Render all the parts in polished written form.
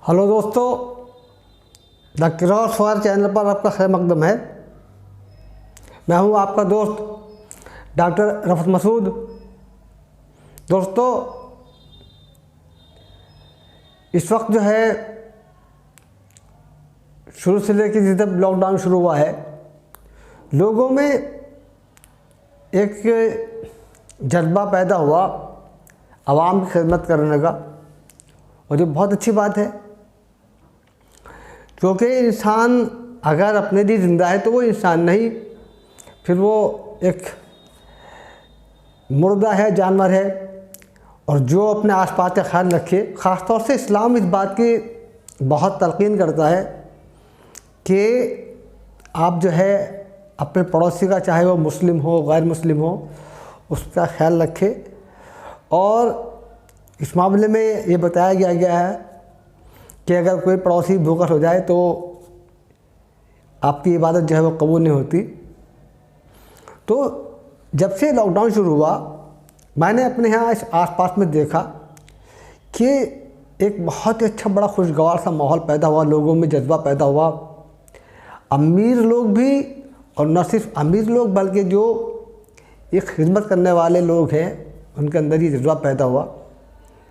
Hello दोस्तों, the cross fire channel पर आपका खैर मकदम है। मैं हूं आपका दोस्त डॉक्टर रफत मसूद। दोस्तों, इस वक्त जो है शुरू से लेकर जब लॉकडाउन शुरू हुआ है, लोगों में एक जज्बा पैदा हुआ आवाम की खिदमत करने का, और ये बहुत अच्छी बात है, क्योंकि इंसान अगर अपने लिए ज़िंदा है तो वो इंसान नहीं, फिर वो एक मुर्दा है, जानवर है। और जो अपने आसपास का ख्याल रखे, ख़ास तौर से इस्लाम इस बात की बहुत तलकीन करता है कि आप जो है अपने पड़ोसी का, चाहे वो मुस्लिम हो गैर मुस्लिम हो, उसका ख्याल रखें। और इस मामले में ये बताया गया है कि अगर कोई पड़ोसी भूखा हो जाए तो आपकी इबादत जो है वो कबूल नहीं होती। तो जब से लॉकडाउन शुरू हुआ, मैंने अपने यहाँ इस आसपास में देखा कि एक बहुत ही अच्छा बड़ा खुशगवार सा माहौल पैदा हुआ, लोगों में जज्बा पैदा हुआ। अमीर लोग भी, और न सिर्फ अमीर लोग बल्कि जो एक खिदमत करने वाले लोग हैं, उनके अंदर ये जज्बा पैदा हुआ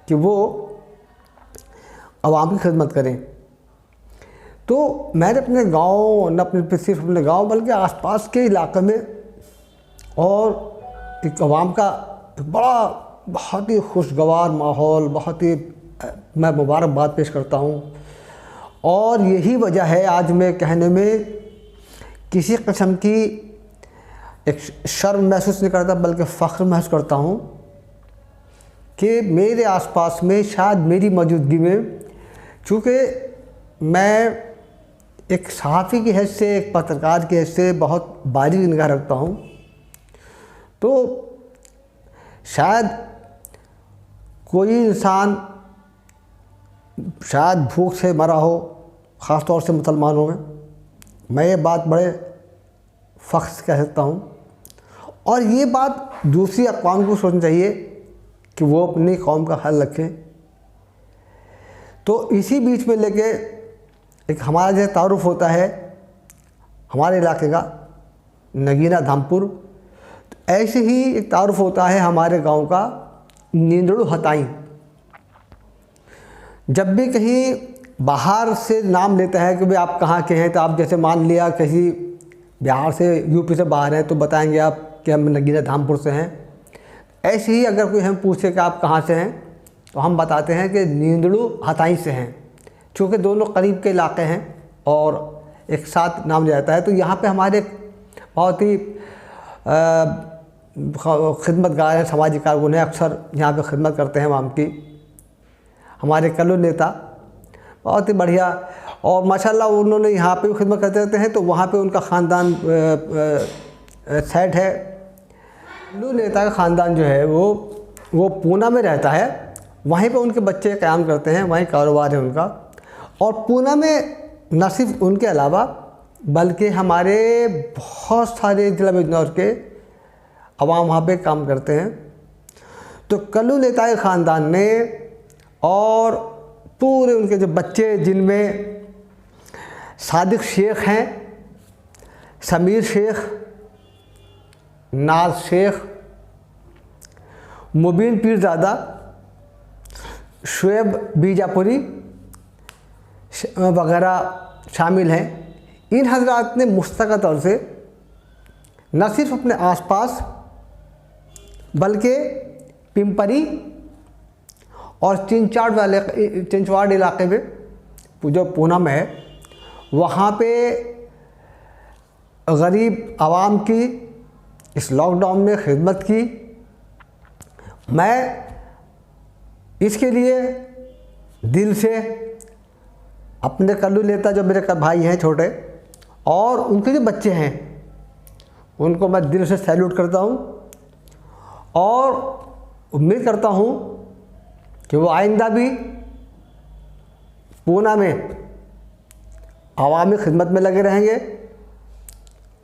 कि वो आवाम की खिदमत करें। तो मैंने अपने गांव, न सिर्फ अपने गांव बल्कि आसपास के इलाके में, और एक आवाम का बड़ा बहुत ही खुशगवार माहौल, बहुत ही मैं मुबारकबाद पेश करता हूं। और यही वजह है आज मैं कहने में किसी किस्म की एक शर्म महसूस नहीं करता, बल्कि फ़ख्र महसूस करता हूं कि मेरे आसपास में, शायद मेरी मौजूदगी में, चूँकि मैं एक सहाफ़ी की हैसियत से, एक पत्रकार की हैसियत से बहुत बारीक निगाह रखता हूँ, तो शायद कोई इंसान शायद भूख से मरा हो, ख़ास तौर से मुसलमानों में। मैं ये बात बड़े फ़ख्र से कह सकता हूँ, और ये बात दूसरी अक़वाम को सोचनी चाहिए कि वो अपनी कौम का ख्याल रखें। तो इसी बीच में लेके एक हमारा जो तारुफ़ होता है हमारे इलाके का, नगीना धामपुर, तो ऐसे ही एक तारुफ़ होता है हमारे गांव का नींदड़ू हताई। जब भी कहीं बाहर से नाम लेता है कि भाई आप कहाँ के हैं, तो आप जैसे मान लिया कहीं बिहार से, यूपी से बाहर हैं, तो बताएंगे आप कि हम नगीना धामपुर से हैं। ऐसे ही अगर कोई हम पूछे कि आप कहाँ से हैं, तो हम बताते हैं कि नींदड़ू हताई से हैं, चूँकि दोनों करीब के इलाके हैं और एक साथ नाम लिया जाता है। तो यहाँ पे हमारे बहुत ही खिदमतगार हैं, समाजी कारकुन हैं, अक्सर यहाँ पे खिदमत करते हैं आवाम की। हमारे कल्लू नेता बहुत ही बढ़िया, और माशाल्लाह उन्होंने यहाँ पे भी खिदमत करते रहते हैं। तो वहाँ पे उनका ख़ानदान सेट है। कल्लू नेता का ख़ानदान जो है वो पूना में रहता है, वहीं पे उनके बच्चे क़याम करते हैं, वहीं कारोबार है उनका। और पूना में न सिर्फ उनके अलावा बल्कि हमारे बहुत सारे ज़िला बिजनौर के अवाम वहाँ पे काम करते हैं। तो कल्लू नेता के ख़ानदान ने और पूरे उनके जो बच्चे, जिनमें सादिक शेख हैं, समीर शेख, नाज शेख, मुबीन पीरज़ादा, शुएब बीजापुरी वगैरह शामिल हैं। इन हजरात ने मुस्तक़िल तौर से न सिर्फ अपने आसपास बल्कि पिंपरी और चिंचवाड़ इलाके में, जो पूना में है, वहाँ पे गरीब आवाम की इस लॉकडाउन में खिदमत की। मैं इसके लिए दिल से अपने कल्लू नेता, जो मेरे भाई हैं छोटे, और उनके जो बच्चे हैं, उनको मैं दिल से सैल्यूट करता हूँ, और उम्मीद करता हूँ कि वो आइंदा भी पूना में अवामी खिदमत में लगे रहेंगे।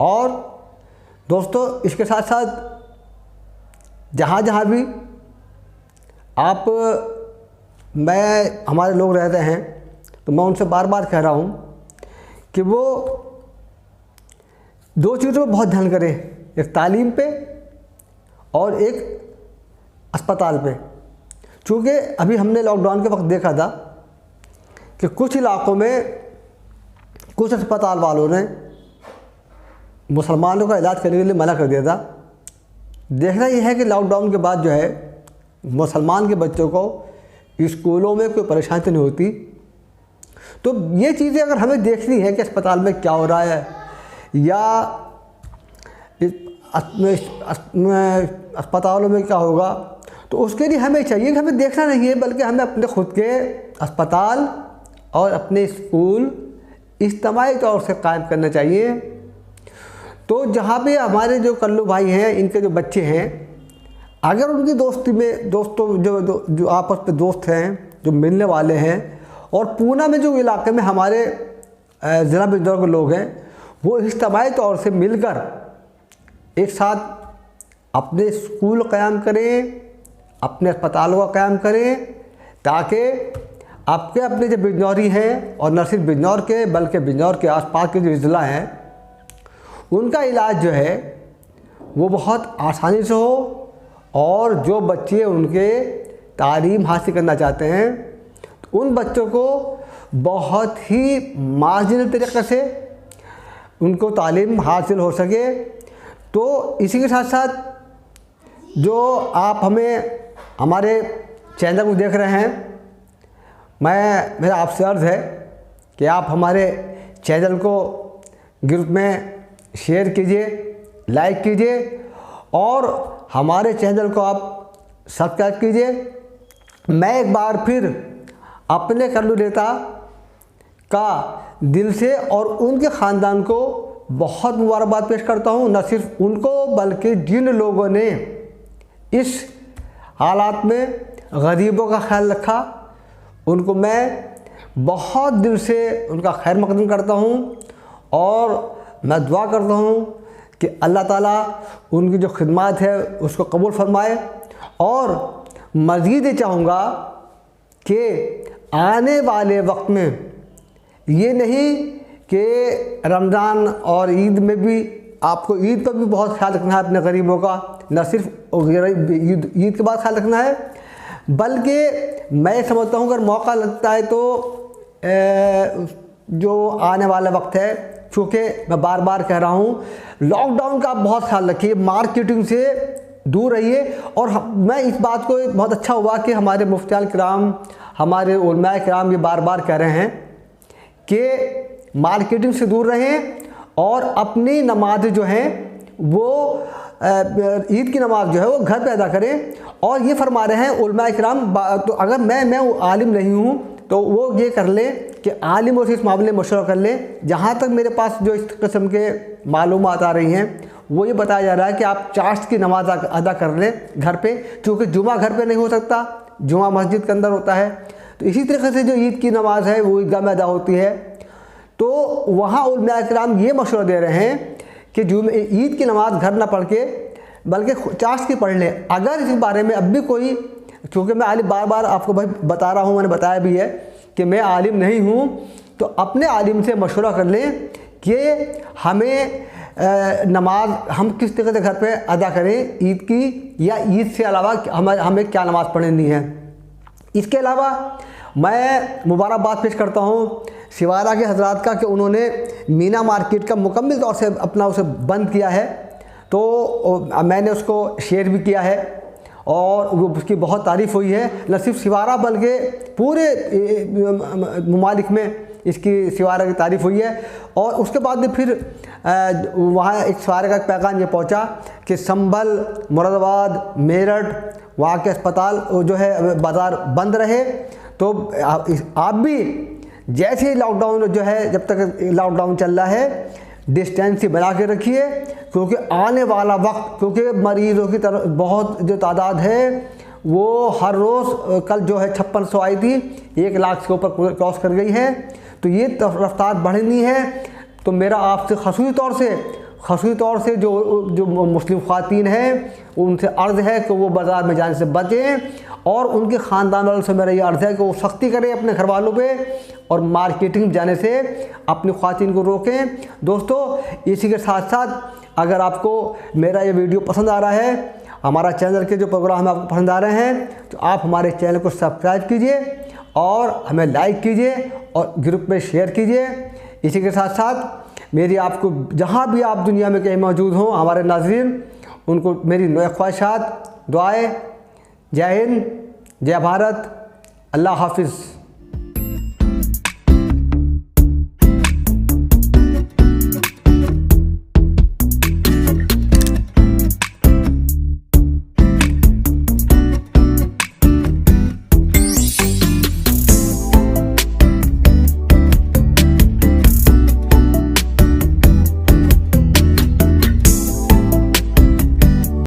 और दोस्तों, इसके साथ साथ जहाँ जहाँ भी आप हमारे लोग रहते हैं, तो मैं उनसे बार बार कह रहा हूँ कि वो दो चीज़ों पर बहुत ध्यान करें, एक तालीम पे और एक अस्पताल पे। चूँकि अभी हमने लॉकडाउन के वक्त देखा था कि कुछ इलाक़ों में कुछ अस्पताल वालों ने मुसलमानों का इलाज करने के लिए मना कर दिया था। देखना यह है कि लॉकडाउन के बाद जो है मुसलमान के बच्चों को स्कूलों में कोई परेशानी तो नहीं होती। तो ये चीज़ें अगर हमें देखनी है कि अस्पताल में क्या हो रहा है या अस्पतालों में क्या होगा, तो उसके लिए हमें चाहिए कि हमें देखना नहीं है, बल्कि हमें अपने ख़ुद के अस्पताल और अपने स्कूल इज्तिमाई तौर से कायम करना चाहिए। तो जहाँ पे हमारे जो कल्लू भाई हैं, इनके जो बच्चे हैं, अगर उनकी दोस्ती में दोस्तों जो आपस में दोस्त हैं, जो मिलने वाले हैं, और पूना में जो इलाके में हमारे ज़िला बिजनौर के लोग हैं, वो इज्तिमाई तौर से मिलकर एक साथ अपने स्कूल क़याम करें, अपने अस्पतालों का क़याम करें, ताकि आपके अपने जो बिजनौरी हैं, और न सिर्फ बिजनौर के बल्कि बिजनौर के आसपास के जो ज़िला हैं, उनका इलाज जो है वो बहुत आसानी से हो, और जो बच्चे उनके तालीम हासिल करना चाहते हैं तो उन बच्चों को बहुत ही मार्जिनल तरीक़े से उनको तालीम हासिल हो सके। तो इसी के साथ साथ जो आप हमारे चैनल को देख रहे हैं, मेरा आपसे अर्ज़ है कि आप हमारे चैनल को ग्रुप में शेयर कीजिए, लाइक कीजिए, और हमारे चैनल को आप सब्सक्राइब कीजिए। मैं एक बार फिर अपने कल्लू नेता का दिल से और उनके ख़ानदान को बहुत मुबारकबाद पेश करता हूँ। न सिर्फ उनको बल्कि जिन लोगों ने इस हालात में गरीबों का ख्याल रखा, उनको मैं बहुत दिल से उनका खैर मकदम करता हूँ, और मैं दुआ करता हूँ कि अल्लाह ताला उनकी जो खिदमत है उसको कबूल फरमाए। और मज़ीद ये चाहूँगा कि आने वाले वक्त में ये नहीं कि रमज़ान और ईद में भी आपको ईद पर भी बहुत ख्याल रखना है अपने गरीबों का, न सिर्फ ईद के बाद ख्याल रखना है, बल्कि मैं समझता हूँ अगर मौका लगता है तो जो आने वाला वक्त है, चूँकि मैं बार बार कह रहा हूँ लॉकडाउन का आप बहुत ख्याल रखिए, मार्केटिंग से दूर रहिए। और मैं इस बात को बहुत अच्छा हुआ कि हमारे मुफ्तियान किराम, हमारे उलमाए किराम ये बार बार कह रहे हैं कि मार्केटिंग से दूर रहें और अपनी नमाज जो हैं वो ईद की नमाज जो है वो घर पे अदा करें। और ये फरमा रहे हैं उलमाए किराम, तो अगर मैं आलिम नहीं हूँ तो वो ये कर लें कि आलिमों से इस मामले में मशवरा कर लें। जहाँ तक मेरे पास जो इस किस्म के मालूमात आ रही हैं वो ये बताया जा रहा है कि आप चाश्त की नमाज अदा कर लें घर पे, क्योंकि जुमा घर पे नहीं हो सकता, जुमा मस्जिद के अंदर होता है। तो इसी तरीके से जो ईद की नमाज है वो ईदगाह में अदा होती है। तो वहाँ उलमाए किराम ये मशवरा दे रहे हैं कि ईद की नमाज घर ना पढ़ के बल्कि चाश्त की पढ़ लें। अगर इस बारे में अब भी कोई, चूँकि मैं आलिम बार बार आपको भाई बता रहा हूँ, मैंने बताया भी है कि मैं आलिम नहीं हूँ, तो अपने आलिम से मशवरा कर लें कि हमें नमाज हम किस तरीके से घर पे अदा करें ईद की, या ईद से अलावा हमें क्या नमाज़ पढ़नी है। इसके अलावा मैं मुबारकबाद पेश करता हूँ सिवारा के हजरात का कि उन्होंने मीना मार्केट का मुकम्मल तौर से अपना उसे बंद किया है। तो मैंने उसको शेयर भी किया है और वो उसकी बहुत तारीफ़ हुई है, न सिर्फ सिवारा बल्कि पूरे ममालिक में इसकी सिवारा की तारीफ़ हुई है। और उसके बाद में फिर वहाँ एक सिवारे का पैगाम ये पहुँचा कि संभल, मुरादाबाद, मेरठ, वहाँ के अस्पताल जो है बाज़ार बंद रहे। तो आप भी जैसे लॉकडाउन जो है, जब तक लॉकडाउन चल रहा है, डिस्टेंस बना के रखिए, क्योंकि आने वाला वक्त, क्योंकि मरीज़ों की तरफ बहुत जो तादाद है वो हर रोज़, कल जो है 5600 आई थी, 1 लाख से ऊपर क्रॉस कर गई है। तो ये रफ्तार बढ़नी है। तो मेरा आपसे खसूसी तौर से जो मुस्लिम ख़वातीन हैं उनसे अर्ज़ है कि वो बाज़ार में जाने से बचें, और उनके ख़ानदान वालों से मेरा ये अर्ज़ है कि वो सख्ती करें अपने घर वालों पे, और मार्केटिंग में जाने से अपनी ख़वातीन को रोकें। दोस्तों, इसी के साथ साथ अगर आपको मेरा ये वीडियो पसंद आ रहा है, हमारा चैनल के जो प्रोग्राम आपको पसंद आ रहे हैं, तो आप हमारे चैनल को सब्सक्राइब कीजिए और हमें लाइक कीजिए और ग्रुप में शेयर कीजिए। इसी के साथ साथ मेरी आपको जहाँ भी आप दुनिया में कहीं मौजूद हों, हमारे नाज़रीन, उनको मेरी नए ख्वाहिशात, दुआएं। जय हिंद, जय भारत, अल्लाह हाफिज़।